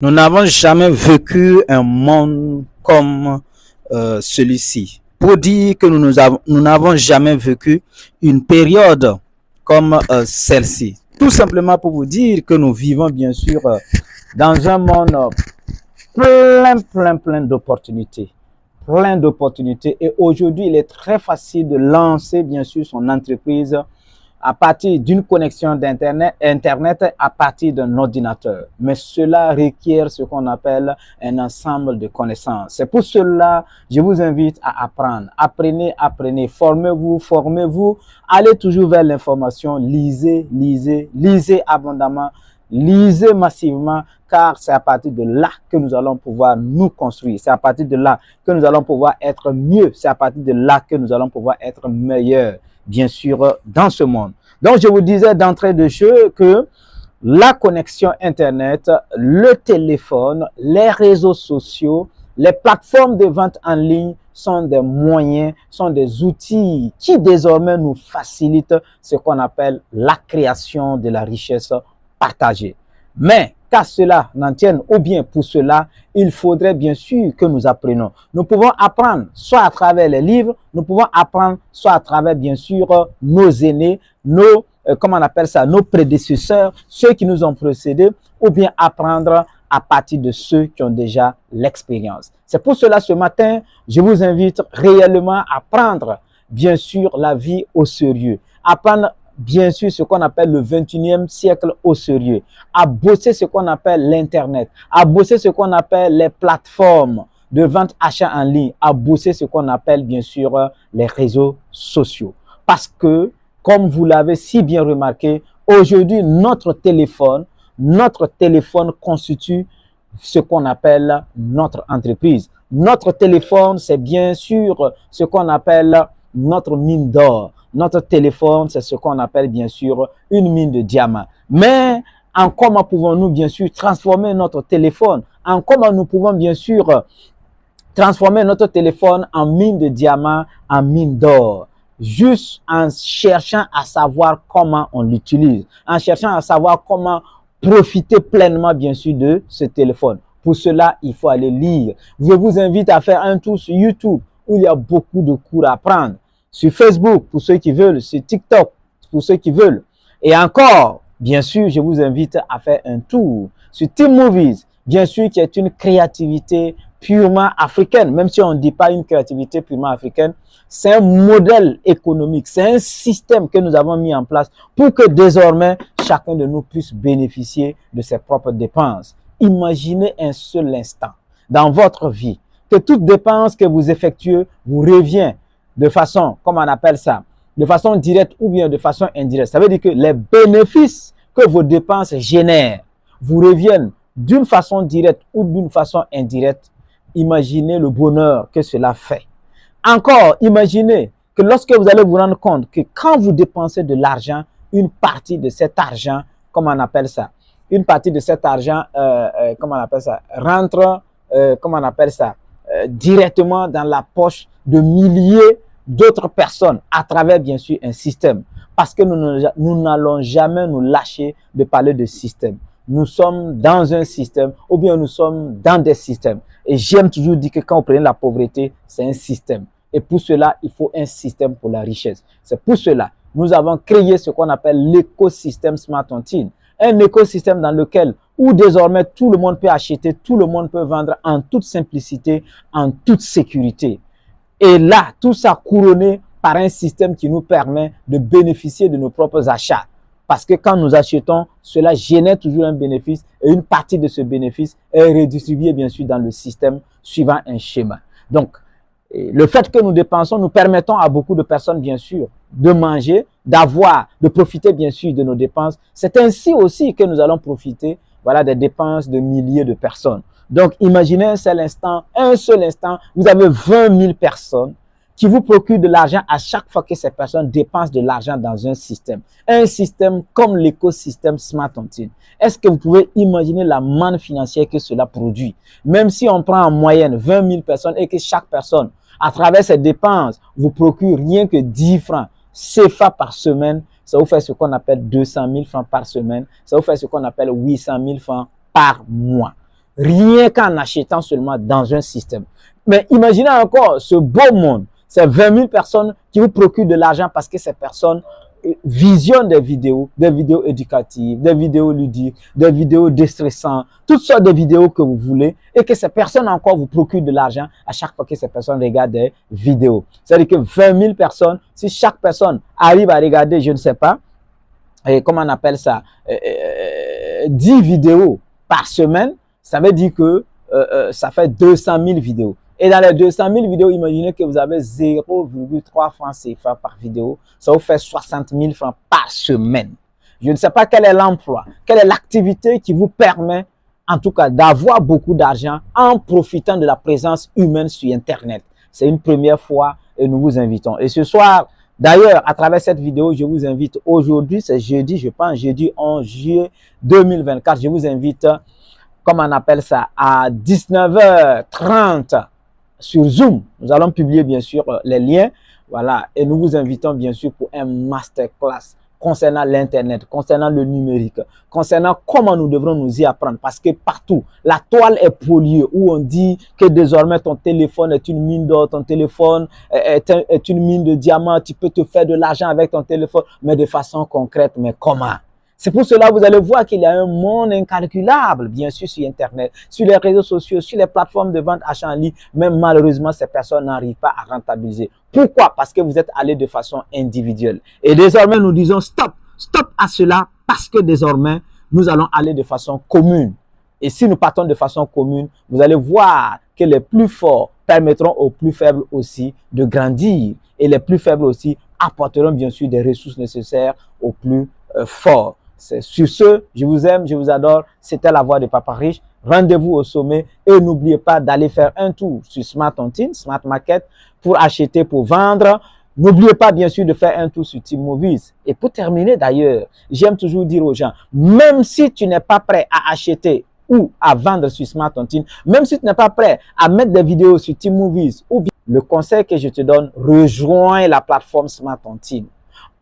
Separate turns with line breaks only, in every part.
Nous n'avons jamais vécu un monde comme celui-ci. Pour dire que nous n'avons jamais vécu une période comme celle-ci. Tout simplement pour vous dire que nous vivons bien sûr dans un monde plein d'opportunités. Plein d'opportunités. Et aujourd'hui, il est très facile de lancer bien sûr son entreprise à partir d'une connexion d'Internet, à partir d'un ordinateur. Mais cela requiert ce qu'on appelle un ensemble de connaissances. C'est pour cela que je vous invite à apprendre. Apprenez, apprenez, formez-vous. Allez toujours vers l'information. Lisez, lisez, lisez abondamment. Lisez massivement, car c'est à partir de là que nous allons pouvoir nous construire. C'est à partir de là que nous allons pouvoir être mieux. C'est à partir de là que nous allons pouvoir être meilleurs, bien sûr, dans ce monde. Donc, je vous disais d'entrée de jeu que la connexion Internet, le téléphone, les réseaux sociaux, les plateformes de vente en ligne sont des moyens, sont des outils qui désormais nous facilitent ce qu'on appelle la création de la richesse partagée. Mais qu'à cela n'en tienne, ou bien pour cela, il faudrait bien sûr que nous apprenions. Nous pouvons apprendre soit à travers les livres, nous pouvons apprendre soit à travers bien sûr nos aînés, nos, comment on appelle ça, nos prédécesseurs, ceux qui nous ont précédés, ou bien apprendre à partir de ceux qui ont déjà l'expérience. C'est pour cela ce matin, je vous invite réellement à prendre bien sûr la vie au sérieux, à prendre bien sûr ce qu'on appelle le 21e siècle au sérieux, à bosser ce qu'on appelle l'Internet, à bosser ce qu'on appelle les plateformes de vente achat en ligne, à bosser ce qu'on appelle bien sûr les réseaux sociaux. Parce que, comme vous l'avez si bien remarqué, aujourd'hui notre téléphone constitue ce qu'on appelle notre entreprise. Notre téléphone, c'est bien sûr ce qu'on appelle notre mine d'or. Notre téléphone, c'est ce qu'on appelle bien sûr une mine de diamants. Mais en comment pouvons-nous bien sûr transformer notre téléphone? En comment nous pouvons bien sûr transformer notre téléphone en mine de diamants, en mine d'or? Juste en cherchant à savoir comment on l'utilise, en cherchant à savoir comment profiter pleinement bien sûr de ce téléphone. Pour cela, il faut aller lire. Je vous invite à faire un tour sur YouTube où il y a beaucoup de cours à prendre. Sur Facebook, pour ceux qui veulent, sur TikTok, pour ceux qui veulent. Et encore, bien sûr, je vous invite à faire un tour sur Team Movies, bien sûr, qui est une créativité purement africaine, même si on ne dit pas une créativité purement africaine, c'est un modèle économique, c'est un système que nous avons mis en place pour que désormais, chacun de nous puisse bénéficier de ses propres dépenses. Imaginez un seul instant dans votre vie que toute dépense que vous effectuez vous revient de façon, comment on appelle ça, de façon directe ou bien de façon indirecte. Ça veut dire que les bénéfices que vos dépenses génèrent vous reviennent d'une façon directe ou d'une façon indirecte. Imaginez le bonheur que cela fait. Encore, imaginez que lorsque vous allez vous rendre compte que quand vous dépensez de l'argent, une partie de cet argent, comment on appelle ça, une partie de cet argent, comment on appelle ça, rentre, comment on appelle ça, directement dans la poche de milliers d'autres personnes à travers bien sûr un système. Parce que nous n'allons jamais nous lâcher de parler de système. Nous sommes dans un système ou bien nous sommes dans des systèmes. Et j'aime toujours dire que quand vous prenez la pauvreté, c'est un système. Et pour cela, il faut un système pour la richesse. C'est pour cela nous avons créé ce qu'on appelle l'écosystème Smart On Tin. Un écosystème dans lequel, où désormais tout le monde peut acheter, tout le monde peut vendre en toute simplicité, en toute sécurité. Et là, tout ça couronné par un système qui nous permet de bénéficier de nos propres achats. Parce que quand nous achetons, cela génère toujours un bénéfice et une partie de ce bénéfice est redistribuée bien sûr dans le système suivant un schéma. Donc, le fait que nous dépensons, nous permettons à beaucoup de personnes bien sûr de manger, de profiter bien sûr de nos dépenses. C'est ainsi aussi que nous allons profiter, voilà, des dépenses de milliers de personnes. Donc, imaginez un seul instant, vous avez 20 000 personnes qui vous procurent de l'argent à chaque fois que ces personnes dépensent de l'argent dans un système. Un système comme l'écosystème Smart On Tin. Est-ce que vous pouvez imaginer la manne financière que cela produit? Même si on prend en moyenne 20 000 personnes et que chaque personne, à travers ses dépenses, vous procure rien que 10 francs CFA par semaine, ça vous fait ce qu'on appelle 200 000 francs par semaine, ça vous fait ce qu'on appelle 800 000 francs par mois. rien qu'en achetant seulement dans un système. Mais imaginez encore ce beau monde, ces 20 000 personnes qui vous procurent de l'argent parce que ces personnes visionnent des vidéos éducatives, des vidéos ludiques, des vidéos déstressantes, toutes sortes de vidéos que vous voulez et que ces personnes encore vous procurent de l'argent à chaque fois que ces personnes regardent des vidéos. C'est-à-dire que 20 000 personnes, si chaque personne arrive à regarder, je ne sais pas, comment on appelle ça, 10 vidéos par semaine, ça veut dire que ça fait 200 000 vidéos. Et dans les 200 000 vidéos, imaginez que vous avez 0,3 francs CFA par vidéo. Ça vous fait 60 000 francs par semaine. Je ne sais pas quel est l'emploi, quelle est l'activité qui vous permet, en tout cas, d'avoir beaucoup d'argent en profitant de la présence humaine sur Internet. C'est une première fois et nous vous invitons. Et ce soir, d'ailleurs, à travers cette vidéo, je vous invite aujourd'hui, c'est jeudi, je pense, jeudi 11 juillet 2024. Je vous invite, comme on appelle ça, à 19h30. Sur Zoom, nous allons publier bien sûr les liens, voilà, et nous vous invitons bien sûr pour un masterclass concernant l'internet, concernant le numérique, concernant comment nous devrons nous y apprendre, parce que partout, la toile est polluée, où on dit que désormais ton téléphone est une mine d'or, ton téléphone est une mine de diamants, tu peux te faire de l'argent avec ton téléphone, mais de façon concrète, mais comment? C'est pour cela que vous allez voir qu'il y a un monde incalculable, bien sûr, sur Internet, sur les réseaux sociaux, sur les plateformes de vente achat en ligne. Mais malheureusement, ces personnes n'arrivent pas à rentabiliser. Pourquoi? Parce que vous êtes allé de façon individuelle. Et désormais, nous disons stop, stop à cela, parce que désormais, nous allons aller de façon commune. Et si nous partons de façon commune, vous allez voir que les plus forts permettront aux plus faibles aussi de grandir. Et les plus faibles aussi apporteront bien sûr des ressources nécessaires aux plus forts. C'est sur ce, je vous aime, je vous adore. C'était la voix de Papa Riche. Rendez-vous au sommet et n'oubliez pas d'aller faire un tour sur Smart Tontine, Smart Market pour acheter, pour vendre. N'oubliez pas bien sûr de faire un tour sur Team Movies. Et pour terminer d'ailleurs, j'aime toujours dire aux gens, même si tu n'es pas prêt à acheter ou à vendre sur Smart Tontine, même si tu n'es pas prêt à mettre des vidéos sur Team Movies, ou bien le conseil que je te donne, rejoins la plateforme Smart Tontine.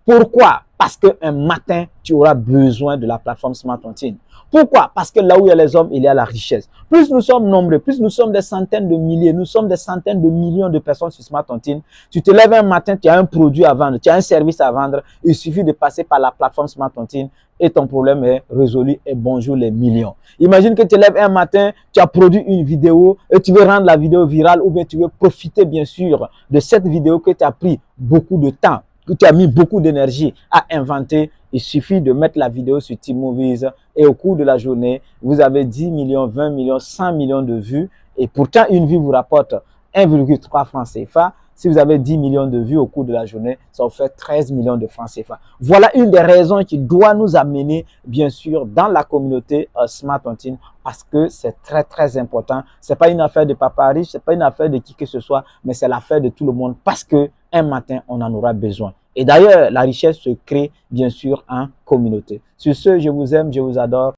Pourquoi? Parce qu'un matin, tu auras besoin de la plateforme Smart Tontine. Pourquoi? Parce que là où il y a les hommes, il y a la richesse. Plus nous sommes nombreux, plus nous sommes des centaines de milliers, nous sommes des centaines de millions de personnes sur Smart Tontine. Tu te lèves un matin, tu as un produit à vendre, tu as un service à vendre. Il suffit de passer par la plateforme Smart Tontine et ton problème est résolu et bonjour les millions. Imagine que tu te lèves un matin, tu as produit une vidéo et tu veux rendre la vidéo virale ou bien tu veux profiter bien sûr de cette vidéo que tu as pris beaucoup de temps, que tu as mis beaucoup d'énergie à inventer. Il suffit de mettre la vidéo sur Team Movies et au cours de la journée, vous avez 10 millions, 20 millions, 100 millions de vues et pourtant une vue vous rapporte 1,3 francs CFA. Si vous avez 10 millions de vues au cours de la journée, ça vous fait 13 millions de francs CFA. Voilà une des raisons qui doit nous amener, bien sûr, dans la communauté Smart Tontine parce que c'est très, très important. C'est pas une affaire de Papa Riche, c'est pas une affaire de qui que ce soit, mais c'est l'affaire de tout le monde parce que un matin, on en aura besoin. Et d'ailleurs, la richesse se crée, bien sûr, en communauté. Sur ce, je vous aime, je vous adore.